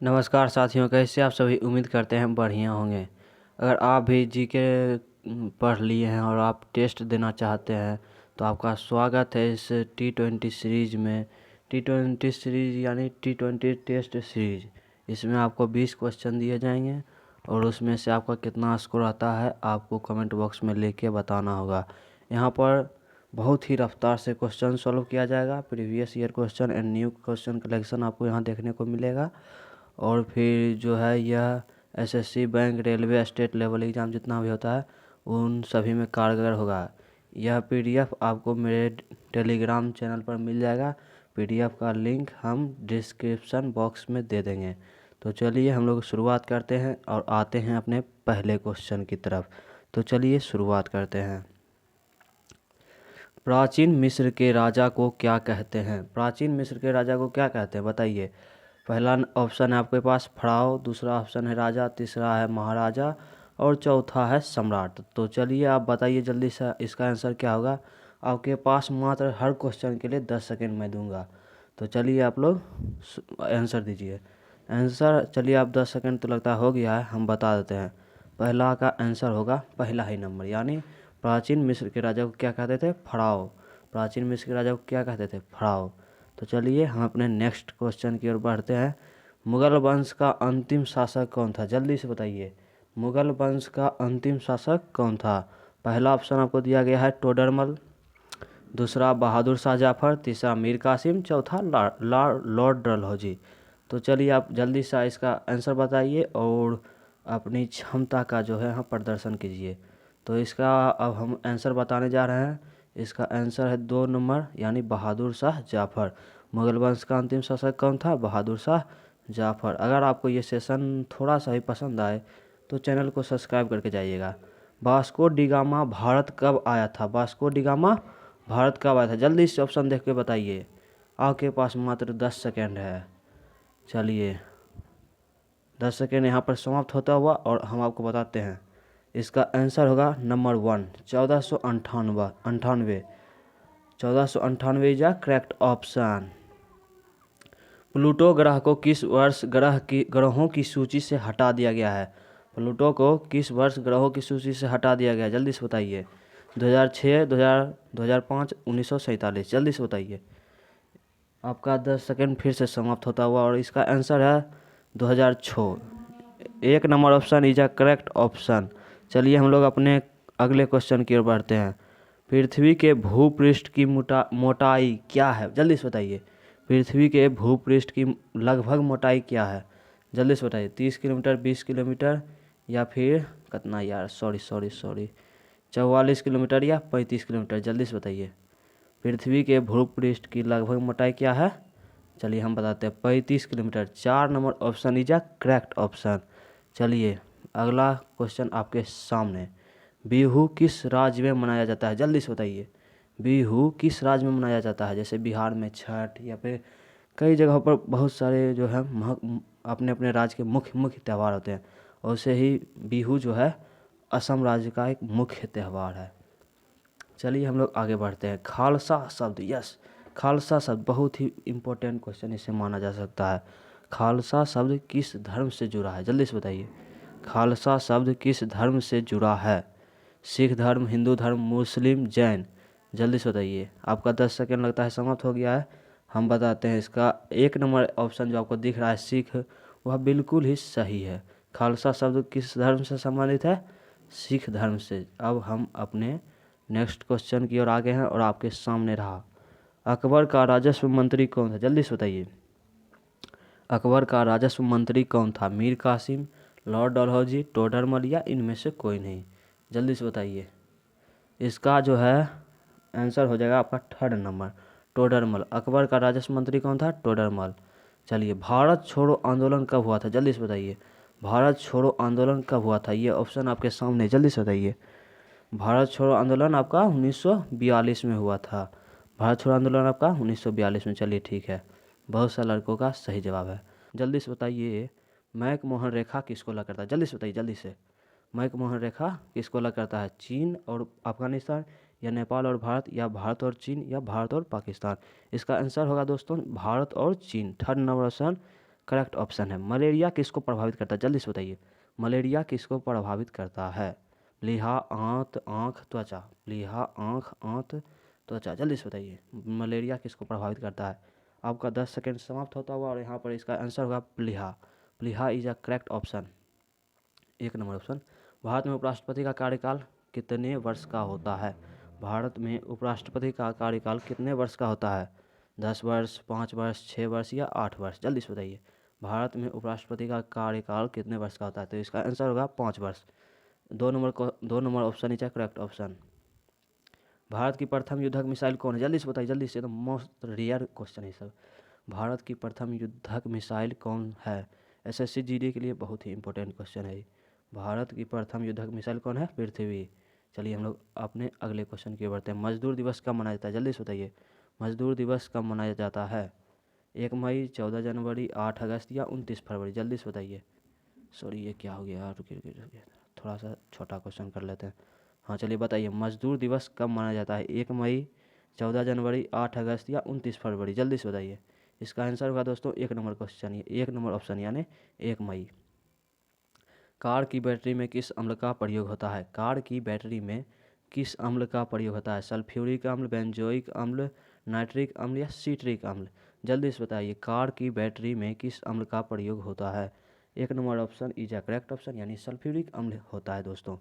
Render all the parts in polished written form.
नमस्कार साथियों, कैसे आप सभी। उम्मीद करते हैं बढ़िया होंगे। अगर आप भी जीके पढ़ लिए हैं और आप टेस्ट देना चाहते हैं तो आपका स्वागत है इस T20 सीरीज़ में। T20 सीरीज़ यानी T20 टेस्ट सीरीज़। इसमें आपको 20 क्वेश्चन दिए जाएंगे और उसमें से आपका कितना स्कोर आता है आपको कमेंट बॉक्स में लेके बताना होगा। यहाँ पर बहुत ही रफ्तार से क्वेश्चन सॉल्व किया जाएगा। Previous year question and new question collection आपको यहाँ देखने को मिलेगा। और फिर जो है यह SSC, bank, railway, state level exam जितना भी होता है उन सभी में कारगर होगा। यह पीडीएफ आपको मेरे टेलीग्राम चैनल पर मिल जाएगा। पीडीएफ का लिंक हम डिस्क्रिप्शन बॉक्स में दे देंगे। तो चलिए हम लोग शुरुआत करते हैं और आते हैं अपने पहले क्वेश्चन की तरफ। तो चलिए शुरुआत करते हैं। प्राचीन मिस्र के राजा को क्या कहते हैं? प्राचीन मिस्र के राजा को क्या कहते हैं बताइए। पहला ऑप्शन है आपके पास फराओ, दूसरा ऑप्शन है राजा, तीसरा है महाराजा और चौथा है सम्राट। तो चलिए आप बताइए जल्दी से इसका आंसर क्या होगा। आपके पास मात्र हर क्वेश्चन के लिए 10 सेकंड मैं दूंगा। तो चलिए आप लोग आंसर दीजिए। आंसर चलिए आप 10 सेकंड तो लगता हो गया है, हम बता देते हैं। पहला का आंसर होगा पहला ही नंबर, यानी प्राचीन मिस्र के राजा को क्या कहते थे? फराओ। प्राचीन मिस्र के राजा को क्या कहते थे? फराओ। तो चलिए हम अपने नेक्स्ट क्वेश्चन की ओर बढ़ते हैं। मुगल वंश का अंतिम शासक कौन था? जल्दी से बताइए। मुगल वंश का अंतिम शासक कौन था? पहला ऑप्शन आपको दिया गया है टोडरमल, दूसरा बहादुर शाह जाफर, तीसरा मीर कासिम, चौथा लॉर्ड डलहौजी। तो चलिए आप जल्दी से इसका आंसर बताइए और अपनी क्षमता का जो है यहाँ प्रदर्शन कीजिए। तो इसका अब हम आंसर बताने जा रहे हैं। इसका आंसर है 2 नंबर, यानी बहादुर शाह जाफर। मुगल वंश का अंतिम शासक कौन था? बहादुर शाह जाफर। अगर आपको ये सेशन थोड़ा सा ही पसंद आए तो चैनल को सब्सक्राइब करके जाइएगा। वास्को डी गामा भारत कब आया था? वास्को डी गामा भारत कब आया था? जल्दी से ऑप्शन देख के बताइए। आपके पास मात्र 10 सेकेंड है। चलिए 10 सेकेंड यहाँ पर समाप्त होता हुआ और हम आपको बताते हैं। इसका आंसर होगा number 1, 1498। 1498 is a correct option. Pluto ग्रह को किस वर्ष ग्रहों की सूची से हटा दिया गया है? प्लूटो को किस वर्ष ग्रहों की सूची से हटा दिया गया है? जल्दी से बताइए। 2006, 2005, 1947। जल्दी से बताइए। आपका 10 सेकेंड फिर से समाप्त होता हुआ और इसका आंसर है 2006। 1 number option is a correct option. चलिए हम लोग अपने अगले क्वेश्चन की ओर बढ़ते हैं। पृथ्वी के भूपृष्ठ की मोटाई क्या है? जल्दी से बताइए। पृथ्वी के भूपृष्ठ की लगभग मोटाई क्या है? जल्दी से बताइए। 30 किलोमीटर, 20 किलोमीटर या फिर कितना यार, सॉरी 44 किलोमीटर या 35 किलोमीटर? जल्दी से बताइए। पृथ्वी के भूपृष्ठ की लगभग मोटाई क्या है? चलिए हम बताते हैं 35 kilometre. 4 number option is a correct option. चलिए अगला क्वेश्चन आपके सामने। बिहू किस राज्य में मनाया जाता है? जल्दी से बताइए। बिहू किस राज्य में मनाया जाता है? जैसे बिहार में छठ या फिर कई जगहों पर बहुत सारे जो है अपने अपने राज्य के मुख्य मुख्य त्यौहार होते हैं। वैसे ही बिहू जो है असम राज्य का एक मुख्य त्यौहार है। चलिए हम लोग आगे बढ़ते हैं। खालसा शब्द, यस, खालसा शब्द बहुत ही इम्पोर्टेंट क्वेश्चन इसे माना जा सकता है। खालसा शब्द किस धर्म से जुड़ा है? जल्दी से बताइए। खालसा शब्द किस धर्म से जुड़ा है? सिख धर्म, हिंदू धर्म, मुस्लिम, जैन? जल्दी से बताइए। आपका 10 सेकेंड लगता है समाप्त हो गया है। हम बताते हैं इसका 1 नंबर ऑप्शन जो आपको दिख रहा है सिख, वह बिल्कुल ही सही है। खालसा शब्द किस धर्म से संबंधित है? सिख धर्म से। अब हम अपने नेक्स्ट क्वेश्चन की ओर आगे हैं और आपके सामने रहा। अकबर का राजस्व मंत्री कौन था? जल्दी से बताइए। अकबर का राजस्व मंत्री कौन था? मीर कासिम, लॉर्ड डलहौजी, टोडरमल या इनमें से कोई नहीं? जल्दी से बताइए। इसका जो है आंसर हो जाएगा आपका 3rd नंबर, टोडरमल। अकबर का राजस्व मंत्री कौन था? टोडरमल। चलिए भारत छोड़ो आंदोलन कब हुआ था? जल्दी से बताइए। भारत छोड़ो आंदोलन कब हुआ था? ये ऑप्शन आपके सामने, जल्दी से बताइए। भारत छोड़ो आंदोलन आपका 1942 में हुआ था। भारत छोड़ो आंदोलन आपका 1942 में। चलिए ठीक है, बहुत सा लड़कों का सही जवाब है। जल्दी से बताइए। मैक मोहन रेखा किसको अलग करता है? जल्दी से बताइए, जल्दी से। मैक मोहन रेखा किसको अलग करता है? चीन और अफगानिस्तान या नेपाल और भारत या भारत और चीन या भारत और पाकिस्तान? इसका आंसर होगा दोस्तों भारत और चीन। 3rd number option correct option है। मलेरिया किसको प्रभावित करता है, जल्दी से बताइए। मलेरिया किसको प्रभावित करता है? प्लीहा, आंत, आँख, त्वचा। प्लीहा, आँख, आंत, त्वचा, जल्दी से बताइए मलेरिया किसको प्रभावित करता है। आपका 10 सेकेंड समाप्त होता हुआ और यहाँ पर इसका आंसर होगा प्लीहा। प्लीहा is a correct option, 1 number option. Bharat में उपराष्ट्रपति का कार्यकाल कितने वर्ष का होता है? भारत में उपराष्ट्रपति का कार्यकाल कितने वर्ष का होता है? 10 वर्ष, 5 वर्ष, 6 वर्ष या 8 वर्ष, जल्दी से बताइए। भारत में उपराष्ट्रपति का कार्यकाल कितने वर्ष का होता है? तो इसका आंसर होगा 5 वर्ष। 2 number option is correct option. Bharat की प्रथम युद्धक मिसाइल कौन है? जल्दी से बताइए, जल्दी से, एकदम मोस्ट रेयर क्वेश्चन है सब। भारत की प्रथम युद्धक मिसाइल कौन है? एसएससी जीडी के लिए बहुत ही इंपॉर्टेंट क्वेश्चन है। भारत की प्रथम युद्धक मिसाइल कौन है? पृथ्वी। चलिए हम लोग अपने अगले क्वेश्चन की ओर बढ़ते हैं। मजदूर दिवस कब मनाया जाता है? जल्दी से बताइए मजदूर दिवस कब मनाया जाता है? 1 मई, 14 जनवरी, 8 अगस्त या 29 फरवरी, जल्दी से बताइए। सॉरी ये क्या हो गया यार, रुकिए, थोड़ा सा छोटा क्वेश्चन कर लेते हैं। हाँ चलिए बताइए मजदूर दिवस कब मनाया जाता है? 1 मई, 14 जनवरी, 8 अगस्त या 29 फरवरी, जल्दी से बताइए। इसका आंसर होगा दोस्तों 1 नंबर क्वेश्चन, 1 नंबर ऑप्शन यानी 1 मई। कार की बैटरी में किस अम्ल का प्रयोग होता है? कार की बैटरी में किस अम्ल का प्रयोग होता है? सल्फ्यूरिक अम्ल, बेंजोइक अम्ल, नाइट्रिक अम्ल या सिट्रिक अम्ल, जल्दी से बताइए कार की बैटरी में किस अम्ल का प्रयोग होता है? 1 number option is a correct option यानी सल्फ्यूरिक अम्ल होता है दोस्तों।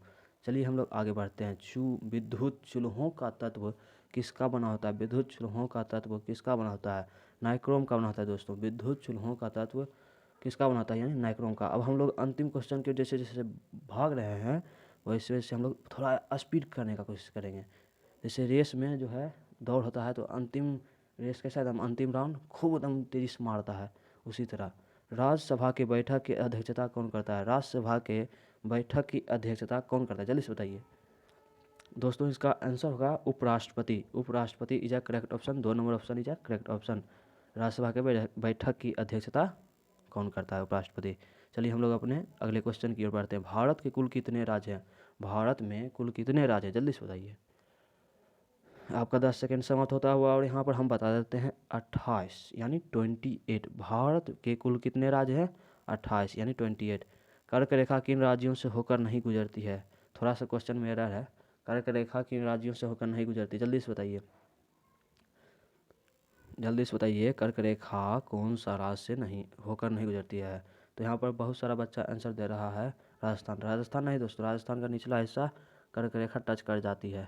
चलिए हम लोग आगे बढ़ते हैं। विद्युत चूल्हों का तत्व किसका बना होता है? विद्युत चूल्हों का तत्व किसका बना होता है? नाइक्रोम का बना होता है दोस्तों। विद्युत चूल्हों का तत्व किसका बना होता है? यानी नाइक्रोम का। अब हम लोग अंतिम क्वेश्चन के जैसे जैसे भाग रहे हैं वैसे वैसे हम लोग थोड़ा स्पीड करने का कोशिश करेंगे। जैसे रेस में जो है दौड़ होता है तो अंतिम रेस कैसा एकदम अंतिम राउंड खूब एकदम तेजी से मारता है, उसी तरह राज्यसभा के बैठक की अध्यक्षता कौन करता है? राज्यसभा के बैठक की अध्यक्षता कौन करता है? जल्दी से बताइए दोस्तों। इसका आंसर होगा उपराष्ट्रपति। उपराष्ट्रपति is a correct option, 2 number option is a correct option. Rajya Sabha के बैठक की अध्यक्षता कौन करता है? उपराष्ट्रपति। चलिए हम लोग अपने अगले क्वेश्चन की ओर बढ़ते हैं। भारत के कुल कितने राज्य हैं? भारत में कुल कितने राज्य हैं? जल्दी से बताइए। आपका 10 सेकेंड समाप्त होता हुआ और यहाँ पर हम बता देते हैं 28 यानी 28। भारत के कुल कितने राज्य हैं? 28 यानी 28। कर्क रेखा किन राज्यों से होकर नहीं गुजरती है? थोड़ा सा क्वेश्चन में एरर है। कर्क रेखा किन राज्यों से होकर नहीं गुजरती? जल्दी से बताइए, जल्दी से बताइए कर्क रेखा कौन सा राज्य से नहीं होकर नहीं गुजरती है? तो यहाँ पर बहुत सारा बच्चा आंसर दे रहा है राजस्थान। राजस्थान नहीं दोस्तों, राजस्थान का निचला हिस्सा कर्क रेखा टच कर जाती है।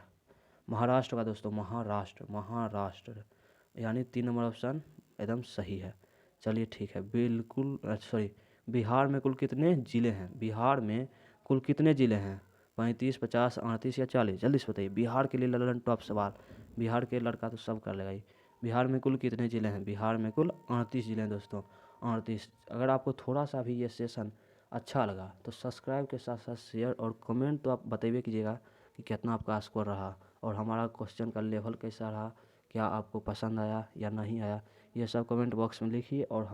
महाराष्ट्र का दोस्तों, महाराष्ट्र, महाराष्ट्र यानी 3 नंबर ऑप्शन एकदम सही है। चलिए ठीक है, बिल्कुल सॉरी, बिहार में कुल कितने ज़िले हैं? बिहार में कुल कितने ज़िले हैं? 35, 50, 38 या 40, जल्दी से बताइए। बिहार के लिए ललन टॉप सवाल, बिहार के लड़का तो सब कर लेगा ही। बिहार में कुल कितने ज़िले हैं? बिहार में कुल 38 ज़िले हैं दोस्तों, 38। अगर आपको थोड़ा सा भी ये सेशन अच्छा लगा तो सब्सक्राइब के साथ साथ शेयर और कमेंट तो आप बताइए कीजिएगा कि कितना आपका स्कोर रहा और हमारा क्वेश्चन का लेवल कैसा रहा, क्या आपको पसंद आया या नहीं आया, ये सब कमेंट बॉक्स में लिखिए और हम